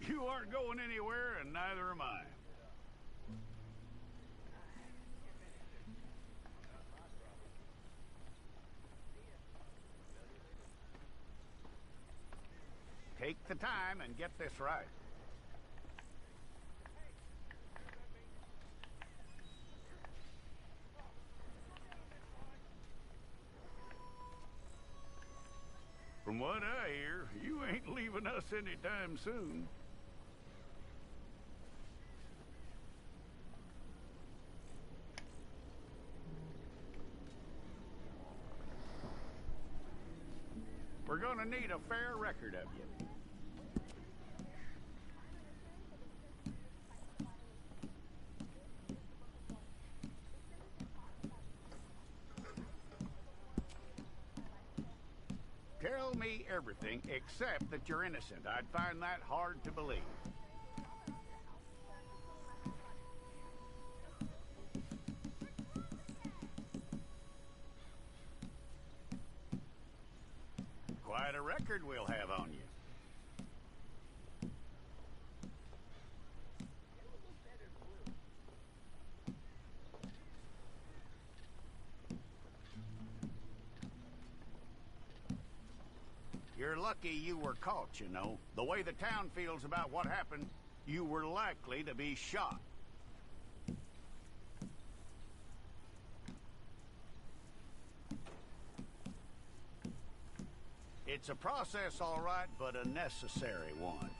You aren't going anywhere, and neither am I. Take the time and get this right. From what I hear, you ain't leaving us anytime soon. We're gonna need a fair record of you. Tell me everything except that you're innocent. I'd find that hard to believe. Quite a record we'll have on you. You're lucky you were caught, you know. The way the town feels about what happened, you were likely to be shot. It's a process, all right, but a necessary one.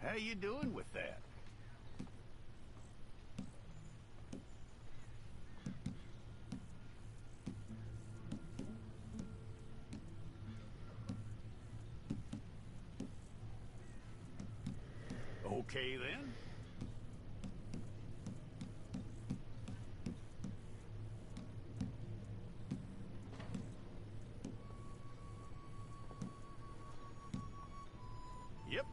How you doing with that? Okay, then. Yep.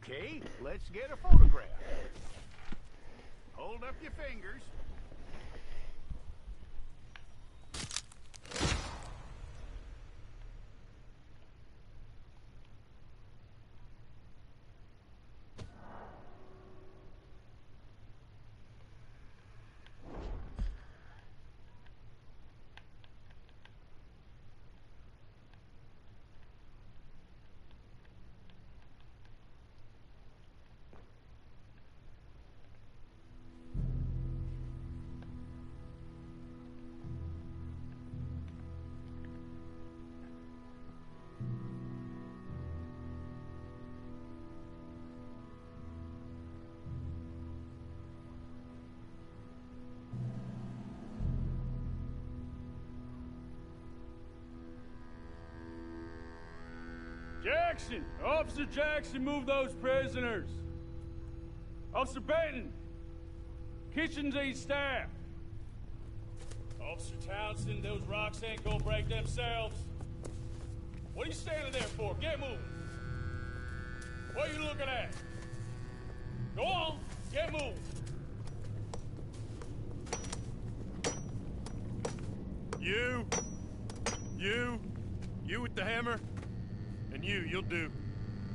Okay, let's get a photograph. Hold up your fingers. Jackson! Officer Jackson, move those prisoners! Officer Benton! Kitchens aid staff! Officer Townsend, those rocks ain't gonna break themselves. What are you standing there for? Get moving! What are you looking at? Go on, get moving! You with the hammer? And you'll do.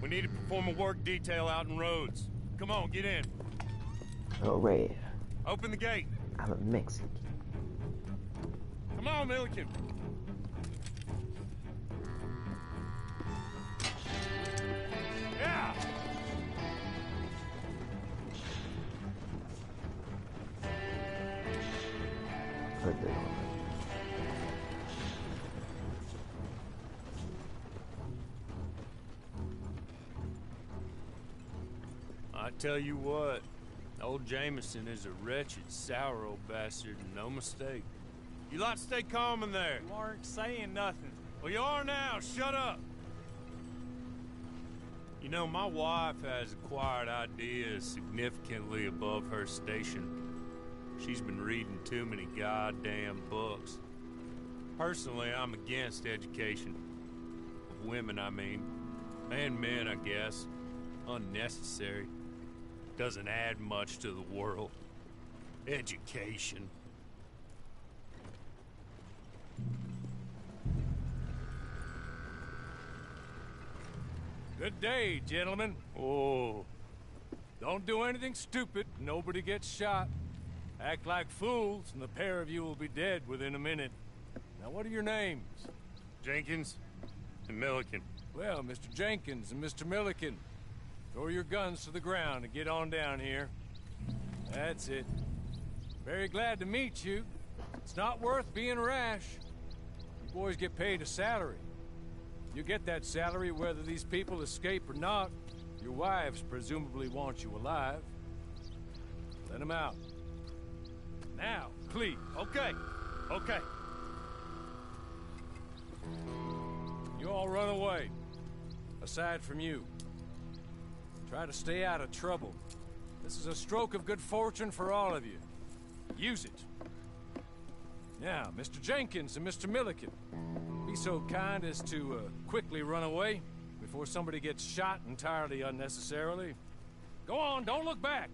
We need to perform a work detail out in Rhodes. Come on, get in. Oh, wait. Open the gate. I'm a Mexican. Come on, Milliken. Yeah! Put it on. I tell you what, old Jameson is a wretched, sour old bastard, and no mistake. You lot stay calm in there. You aren't saying nothing. Well, you are now. Shut up. You know, my wife has acquired ideas significantly above her station. She's been reading too many goddamn books. Personally, I'm against education. Of women, I mean. And men, I guess. Unnecessary. Doesn't add much to the world. Education. Good day, gentlemen. Oh. Don't do anything stupid. Nobody gets shot. Act like fools, and the pair of you will be dead within a minute. Now, what are your names? Jenkins and Milliken. Well, Mr. Jenkins and Mr. Milliken, throw your guns to the ground and get on down here. That's it. Very glad to meet you. It's not worth being rash. You boys get paid a salary. You get that salary whether these people escape or not. Your wives presumably want you alive. Let them out. Now, please. Okay. Okay. You all run away. Aside from you. Try to stay out of trouble. This is a stroke of good fortune for all of you. Use it. Now, Mr. Jenkins and Mr. Milliken, be so kind as to quickly run away before somebody gets shot entirely unnecessarily. Go on, don't look back.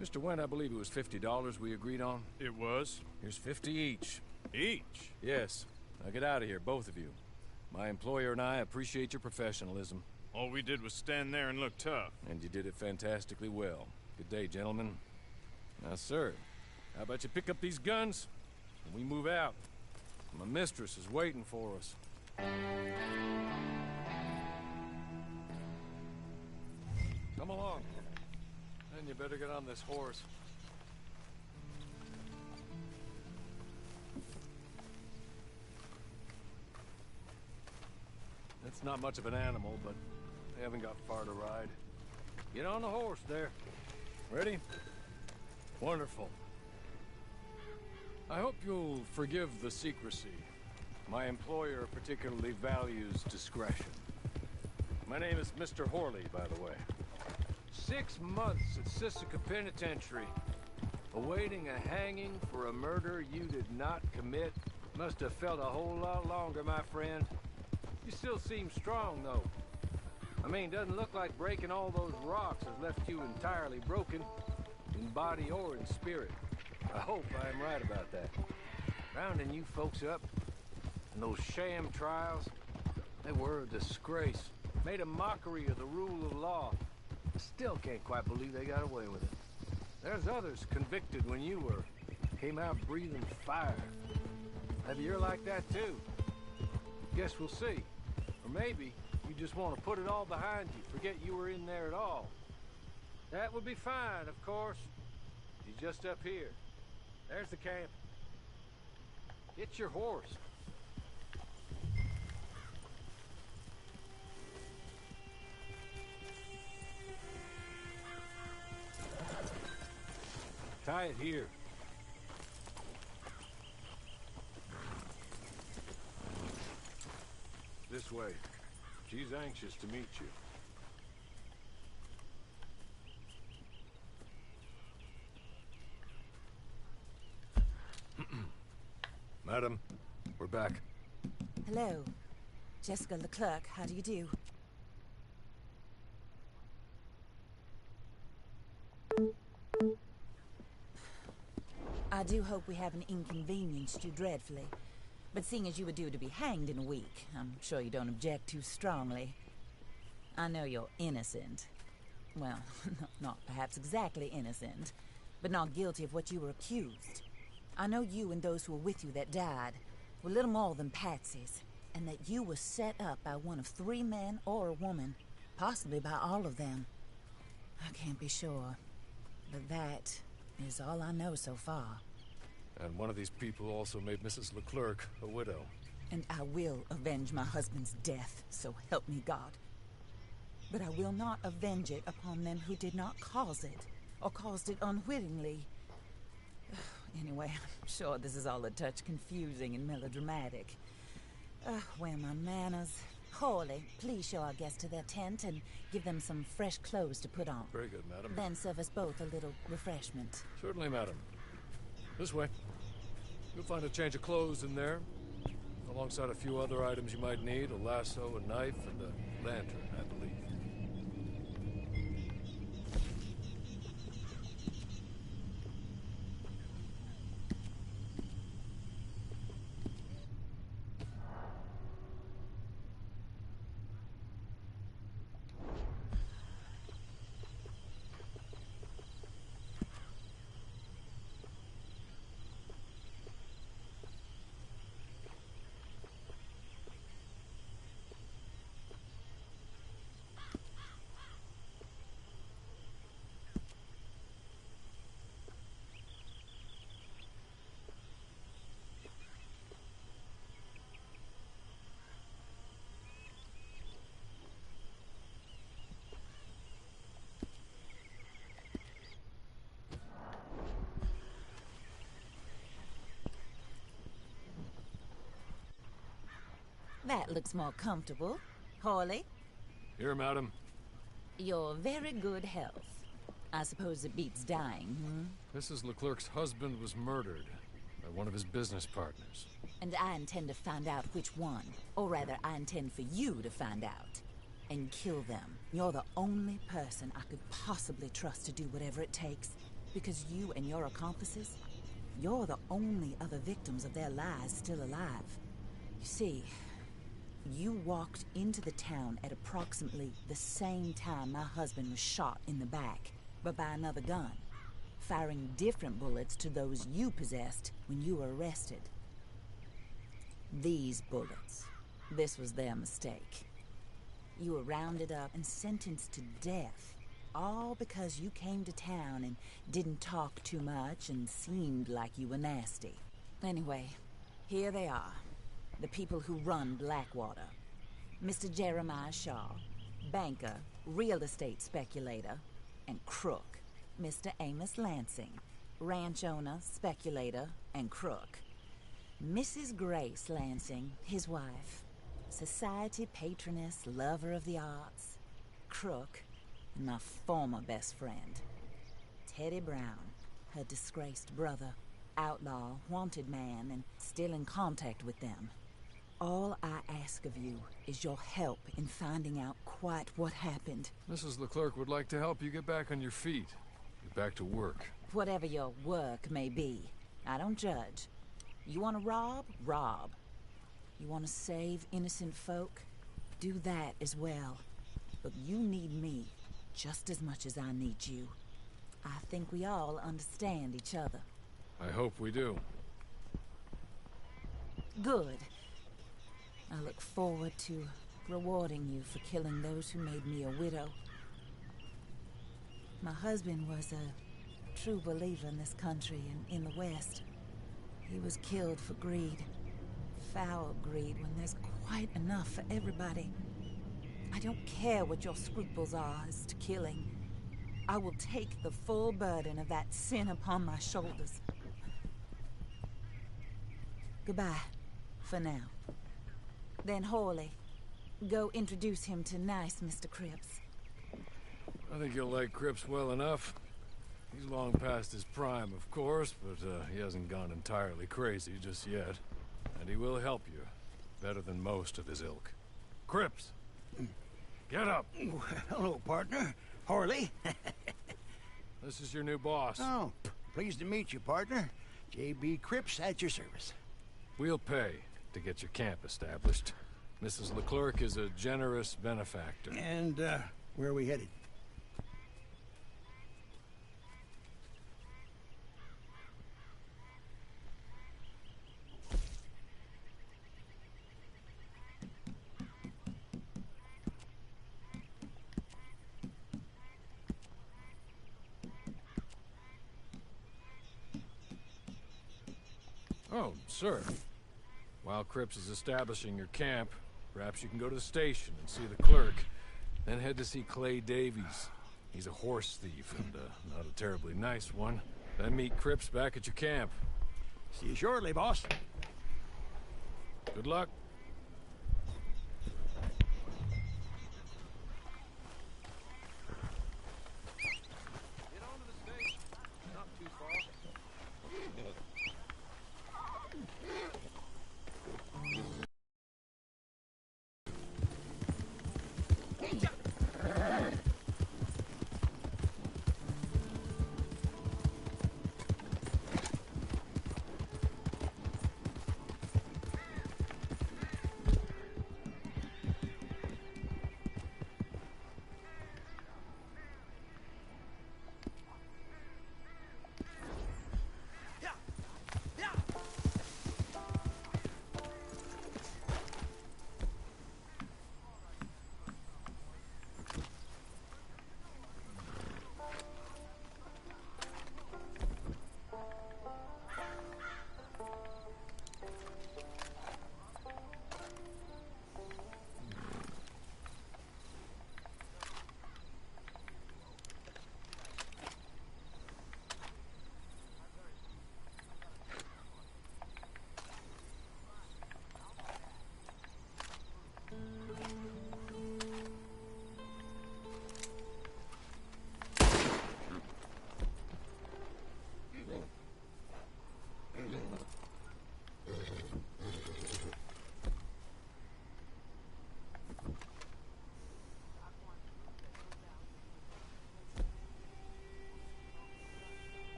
Mr. Wendt, I believe it was $50 we agreed on. It was. Here's 50 each. Each? Yes. Now get out of here, both of you. My employer and I appreciate your professionalism. All we did was stand there and look tough. And you did it fantastically well. Good day, gentlemen. Now, sir, how about you pick up these guns and we move out? My mistress is waiting for us. Come along. Then you better get on this horse. It's not much of an animal, but they haven't got far to ride. Get on the horse there. Ready? Wonderful. I hope you'll forgive the secrecy. My employer particularly values discretion. My name is Mr. Horley, by the way. 6 months at Sisika Penitentiary, awaiting a hanging for a murder you did not commit. Must have felt a whole lot longer, my friend. You still seem strong, though. I mean, doesn't look like breaking all those rocks has left you entirely broken, in body or in spirit. I hope I am right about that. Rounding you folks up, and those sham trials, they were a disgrace. Made a mockery of the rule of law. I still can't quite believe they got away with it. There's others convicted when you were. Came out breathing fire. Maybe you're like that too. Guess we'll see. Or maybe you just want to put it all behind you, forget you were in there at all. That would be fine, of course. He's just up here. There's the camp. Get your horse. Tie it here. This way. She's anxious to meet you. Madam, we're back. Hello. Jessica Leclerc, how do you do? I do hope we haven't inconvenienced you dreadfully. But seeing as you were due to be hanged in a week, I'm sure you don't object too strongly. I know you're innocent. Well, not perhaps exactly innocent, but not guilty of what you were accused. I know you and those who were with you that died were little more than patsies, and that you were set up by one of 3 men or a woman, possibly by all of them. I can't be sure, but that is all I know so far. And one of these people also made Mrs. Leclerc a widow. And I will avenge my husband's death, so help me God. But I will not avenge it upon them who did not cause it, or caused it unwittingly. Anyway, I'm sure this is all a touch confusing and melodramatic. Where are my manners? Hawley, please show our guests to their tent and give them some fresh clothes to put on. Very good, madam. Then serve us both a little refreshment. Certainly, madam. This way. You'll find a change of clothes in there, alongside a few other items you might need, a lasso, a knife, and a lantern, I believe. That looks more comfortable. Hawley, Here, madam. your very good health. I suppose it beats dying, Mrs. Leclerc's husband was murdered by one of his business partners. And I intend to find out which one. Or rather, I intend for you to find out. And kill them. You're the only person I could possibly trust to do whatever it takes. Because you and your accomplices, you're the only other victims of their lies still alive. You see, you walked into the town at approximately the same time my husband was shot in the back, but by another gun, firing different bullets to those you possessed when you were arrested. These bullets, this was their mistake. You were rounded up and sentenced to death, all because you came to town and didn't talk too much and seemed like you were nasty. Anyway, here they are. The people who run Blackwater. Mr. Jeremiah Shaw, banker, real estate speculator, and crook. Mr. Amos Lansing, ranch owner, speculator, and crook. Mrs. Grace Lansing, his wife, society patroness, lover of the arts, crook, and my former best friend. Teddy Brown, her disgraced brother, outlaw, wanted man, and still in contact with them. All I ask of you is your help in finding out quite what happened. Mrs. Leclerc would like to help you get back on your feet. Get back to work. Whatever your work may be, I don't judge. You want to rob? Rob. You want to save innocent folk? Do that as well. But you need me just as much as I need you. I think we all understand each other. I hope we do. Good. I look forward to rewarding you for killing those who made me a widow. My husband was a true believer in this country and in the West. He was killed for greed. Foul greed when there's quite enough for everybody. I don't care what your scruples are as to killing. I will take the full burden of that sin upon my shoulders. Goodbye, for now. Then Horley, go introduce him to nice Mr. Cripps. I think you'll like Cripps well enough. He's long past his prime, of course, but he hasn't gone entirely crazy just yet. And he will help you, better than most of his ilk. Cripps! Get up! Hello, partner. Horley. This is your new boss. Oh, pleased to meet you, partner. J.B. Cripps at your service. We'll pay to get your camp established. Mrs. Leclerc is a generous benefactor. And, where are we headed? Oh, sir. While Cripps is establishing your camp, perhaps you can go to the station and see the clerk. Then head to see Clay Davies. He's a horse thief, and not a terribly nice one. Then meet Cripps back at your camp. See you shortly, boss. Good luck.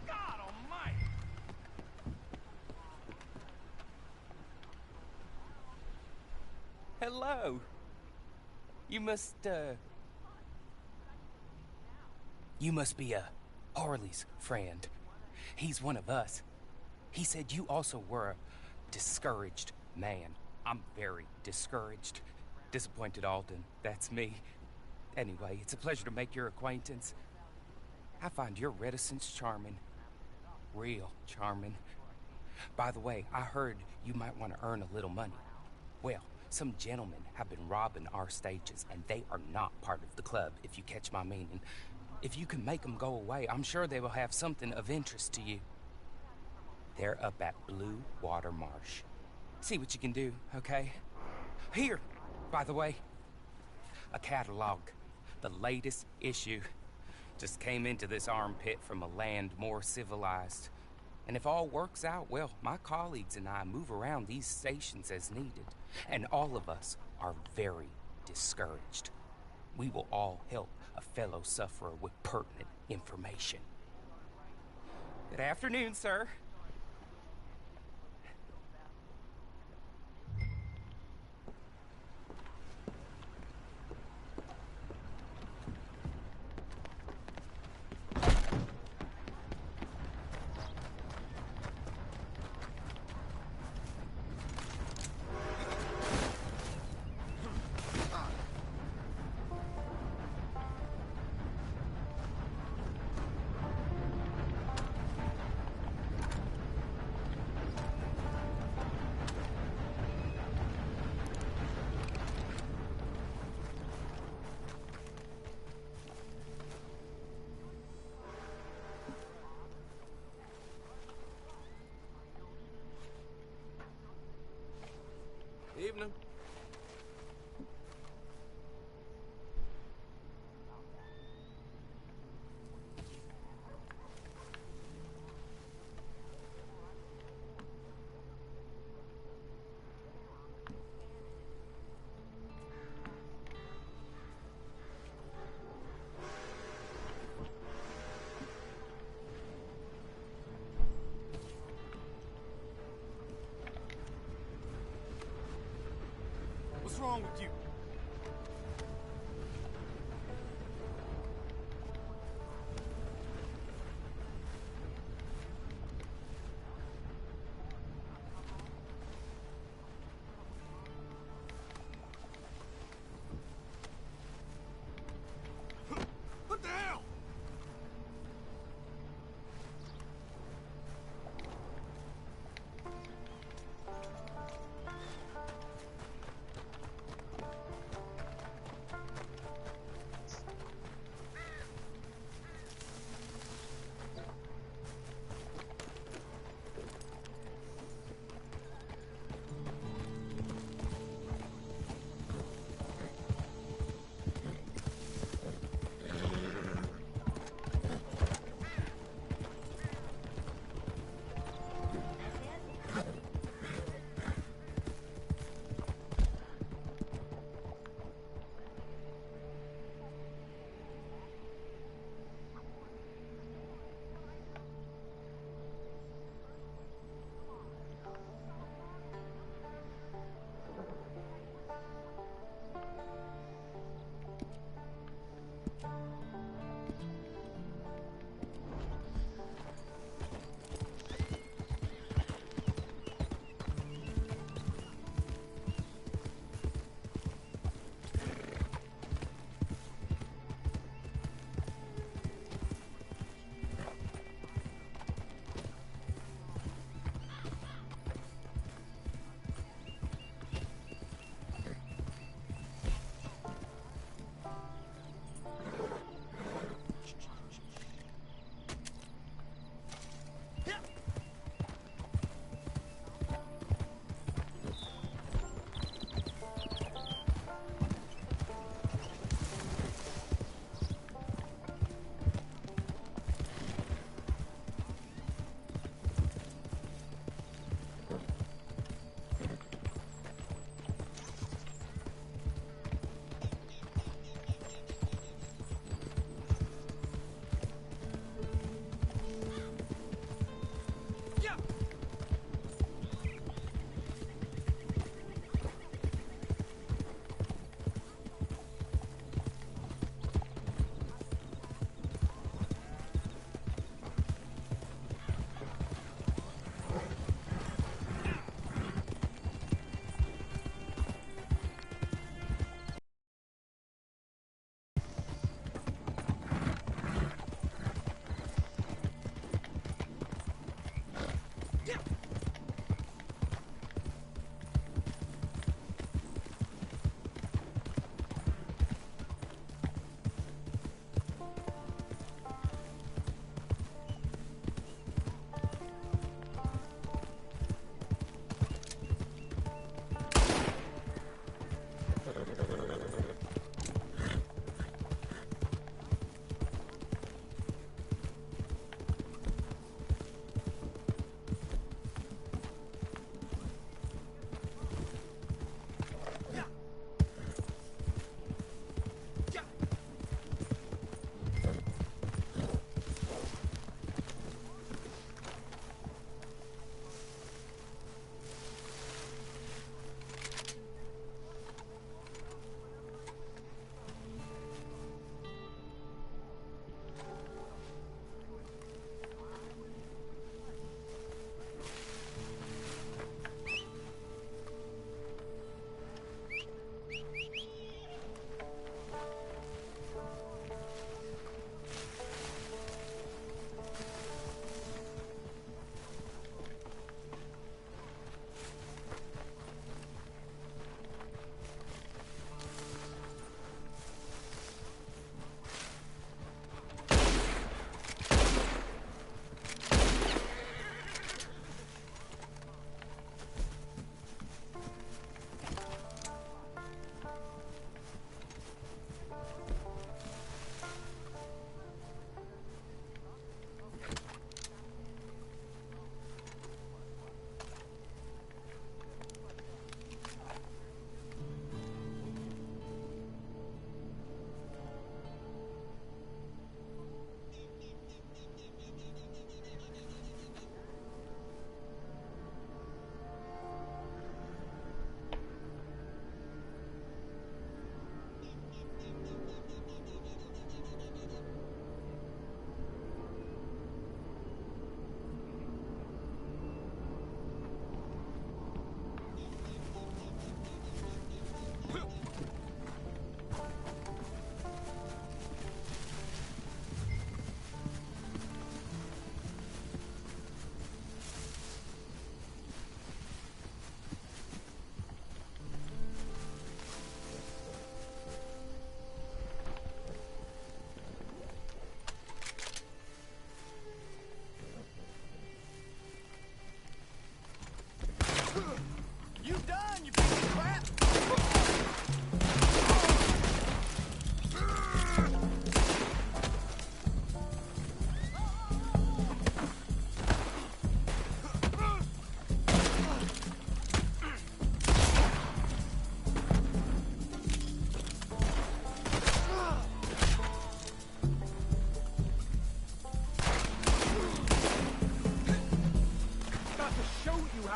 God almighty! Hello. You must be Harley's friend. He's one of us. He said you also were a discouraged man. I'm very discouraged. Disappointed Alden, that's me. Anyway, it's a pleasure to make your acquaintance. I find your reticence charming. Real charming. By the way, I heard you might want to earn a little money. Well, some gentlemen have been robbing our stages, and they are not part of the club, if you catch my meaning. If you can make them go away, I'm sure they will have something of interest to you. They're up at Blue Water Marsh. See what you can do, okay? Here, by the way, a catalog. The latest issue. Just came into this armpit from a land more civilized. And if all works out, well, my colleagues and I move around these stations as needed. And all of us are very discouraged. We will all help a fellow sufferer with pertinent information. Good afternoon, sir. Evening. What's wrong with you? What the hell?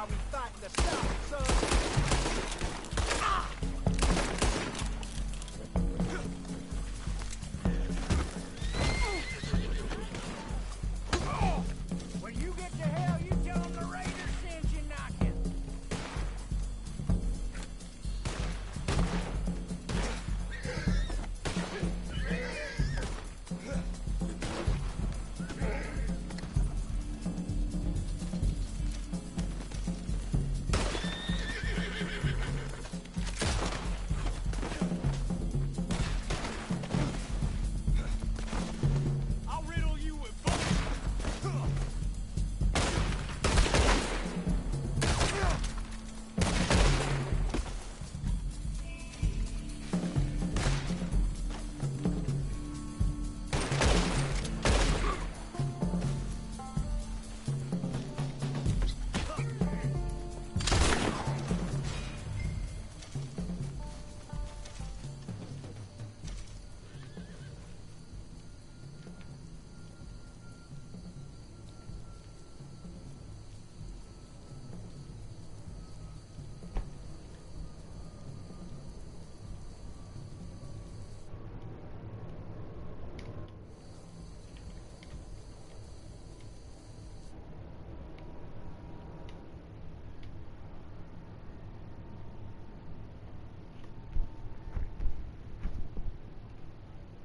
while we fighting the South, son.